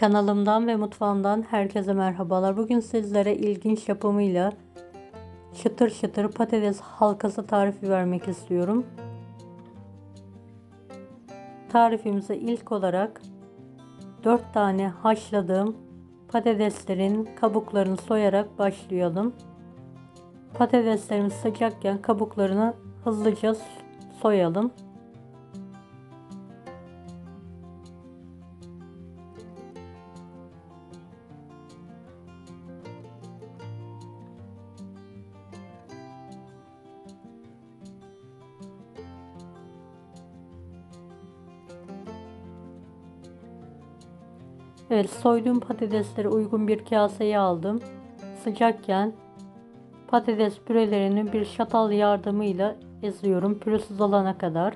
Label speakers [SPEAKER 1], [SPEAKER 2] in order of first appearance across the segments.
[SPEAKER 1] Kanalımdan ve mutfağımdan herkese merhabalar. Bugün sizlere ilginç yapımıyla çıtır çıtır patates halkası tarifi vermek istiyorum. Tarifimize ilk olarak 4 tane haşladığım patateslerin kabuklarını soyarak başlayalım. Patateslerimiz sıcakken kabuklarını hızlıca soyalım. Evet, soyduğum patatesleri uygun bir kaseye aldım. Sıcakken patates pürelerini bir çatal yardımıyla eziyorum pürüzsüz olana kadar.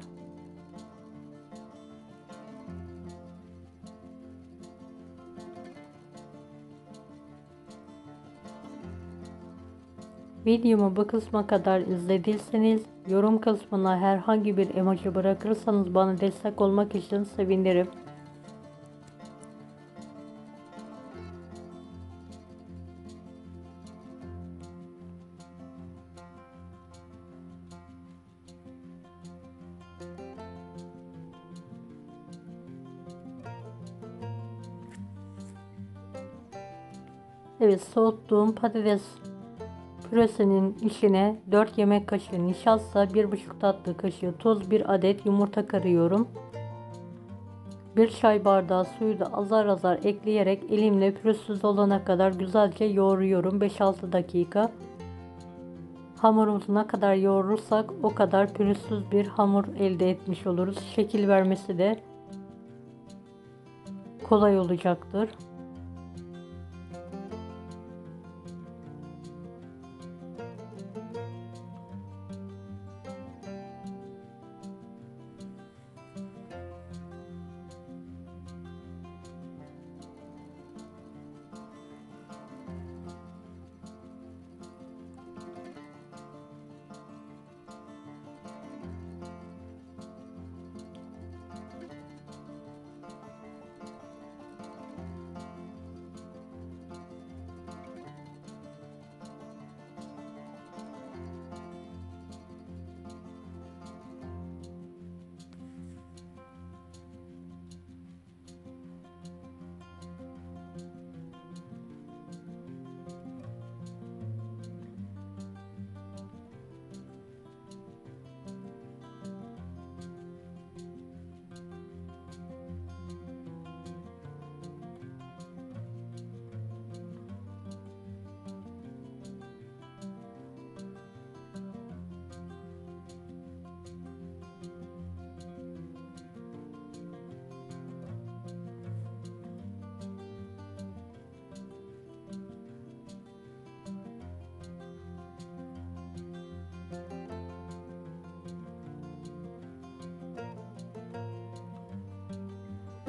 [SPEAKER 1] Videomu bu kısma kadar izlediyseniz yorum kısmına herhangi bir emoji bırakırsanız bana destek olmak için sevinirim. Evet, soğuttuğum patates püresinin içine 4 yemek kaşığı nişasta, 1,5 tatlı kaşığı tuz, 1 adet yumurta karıyorum. 1 çay bardağı suyu da azar azar ekleyerek elimle pürüzsüz olana kadar güzelce yoğuruyorum 5-6 dakika. Hamurumuzu ne kadar yoğurursak o kadar pürüzsüz bir hamur elde etmiş oluruz. Şekil vermesi de kolay olacaktır.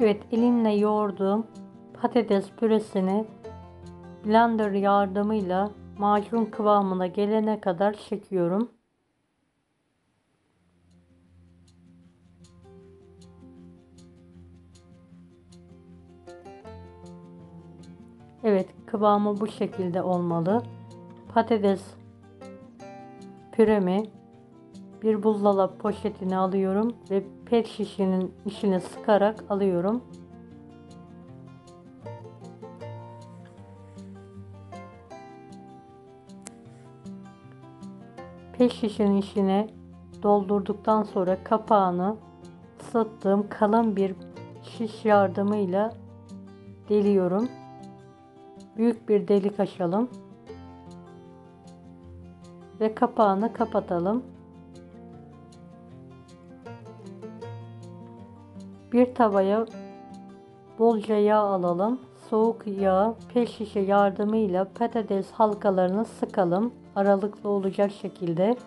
[SPEAKER 1] Evet, elimle yoğurduğum patates püresini blender yardımıyla macun kıvamına gelene kadar çekiyorum. Evet, kıvamı bu şekilde olmalı. Patates püremi bir buzdolabı poşetine alıyorum ve pet şişenin içine sıkarak alıyorum. Pet şişenin içine doldurduktan sonra kapağını ısıttığım kalın bir şiş yardımıyla deliyorum. Büyük bir delik açalım ve kapağını kapatalım. Bir tavaya bolca yağ alalım. Soğuk yağ pet şişe yardımıyla patates halkalarını sıkalım. Aralıklı olacak şekilde.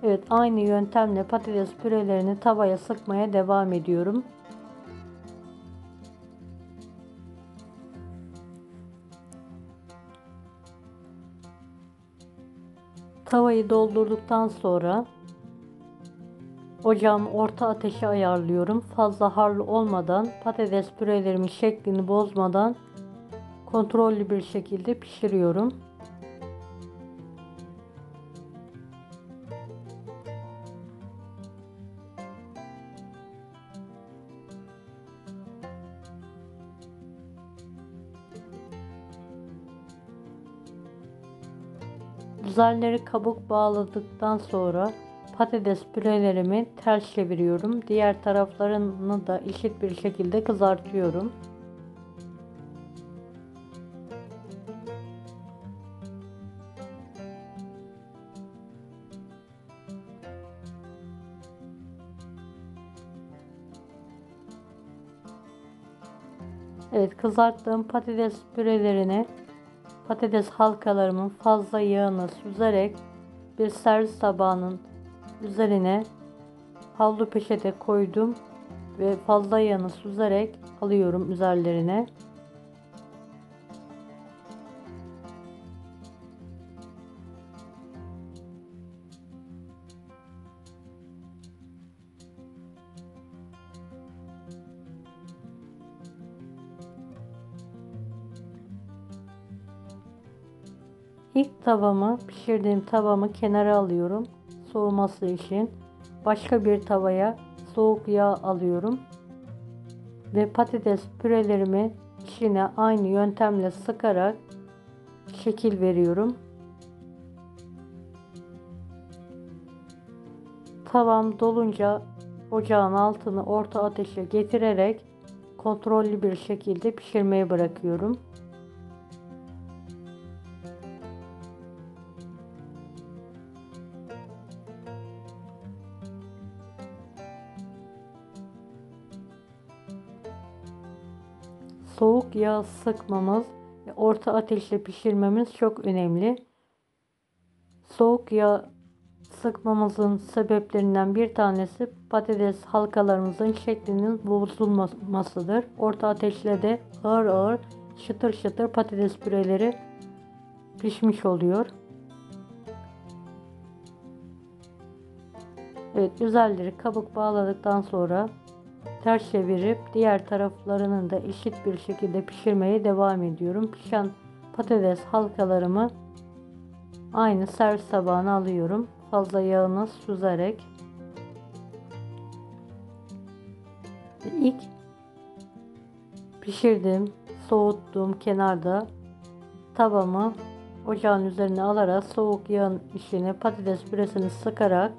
[SPEAKER 1] Evet, aynı yöntemle patates pürelerini tavaya sıkmaya devam ediyorum. Tavayı doldurduktan sonra ocağımı orta ateşe ayarlıyorum. Fazla harlı olmadan, patates pürelerimin şeklini bozmadan kontrollü bir şekilde pişiriyorum. Üzerleri kabuk bağladıktan sonra patates pürelerimi ters çeviriyorum. Diğer taraflarını da eşit bir şekilde kızartıyorum. Evet, kızarttığım patates pürelerini patates halkalarımın fazla yağını süzerek bir servis tabağının üzerine havlu peçete koydum ve fazla yağını süzerek alıyorum üzerlerine. İlk tavamı, pişirdiğim tavamı kenara alıyorum soğuması için. Başka bir tavaya soğuk yağ alıyorum ve patates pürelerimi içine aynı yöntemle sıkarak şekil veriyorum. Tavam dolunca ocağın altını orta ateşe getirerek kontrollü bir şekilde pişirmeye bırakıyorum. Soğuk yağ sıkmamız ve orta ateşte pişirmemiz çok önemli. Soğuk yağ sıkmamızın sebeplerinden bir tanesi patates halkalarımızın şeklinin bozulmamasıdır. Orta ateşle de ağır ağır çıtır çıtır patates püreleri pişmiş oluyor. Evet, üzerleri kabuk bağladıktan sonra ters çevirip diğer taraflarının da eşit bir şekilde pişirmeye devam ediyorum. Pişen patates halkalarımı aynı servis tabağına alıyorum. Fazla yağını süzerek. İlk pişirdim, soğuttum kenarda. Tavamı ocağın üzerine alarak soğuk yağın içine patates püresini sıkarak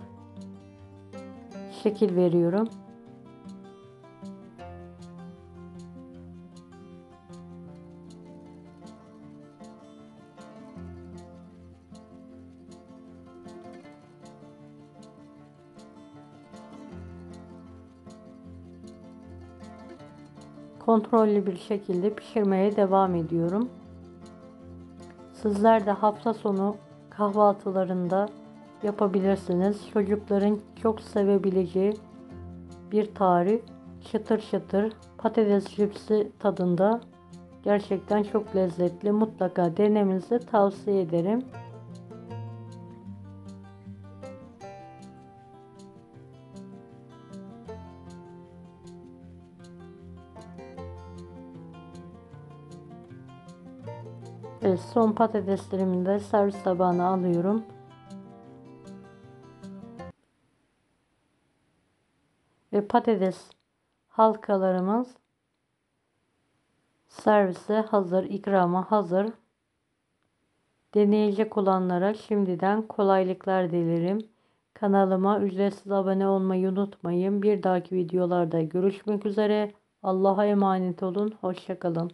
[SPEAKER 1] şekil veriyorum. Kontrollü bir şekilde pişirmeye devam ediyorum. Sizler de hafta sonu kahvaltılarında yapabilirsiniz. Çocukların çok sevebileceği bir tarif. Çıtır çıtır patates cipsi tadında. Gerçekten çok lezzetli. Mutlaka denemenizi tavsiye ederim. Evet, son patateslerimi de servis tabağına alıyorum. Ve patates halkalarımız servise hazır, ikrama hazır. Deneyecek olanlara şimdiden kolaylıklar dilerim. Kanalıma ücretsiz abone olmayı unutmayın. Bir dahaki videolarda görüşmek üzere. Allah'a emanet olun. Hoşça kalın.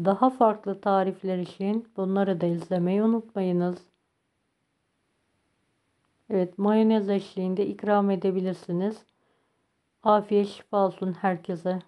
[SPEAKER 1] Daha farklı tarifler için bunları da izlemeyi unutmayınız. Evet, mayonez eşliğinde ikram edebilirsiniz. Afiyet şifa olsun herkese.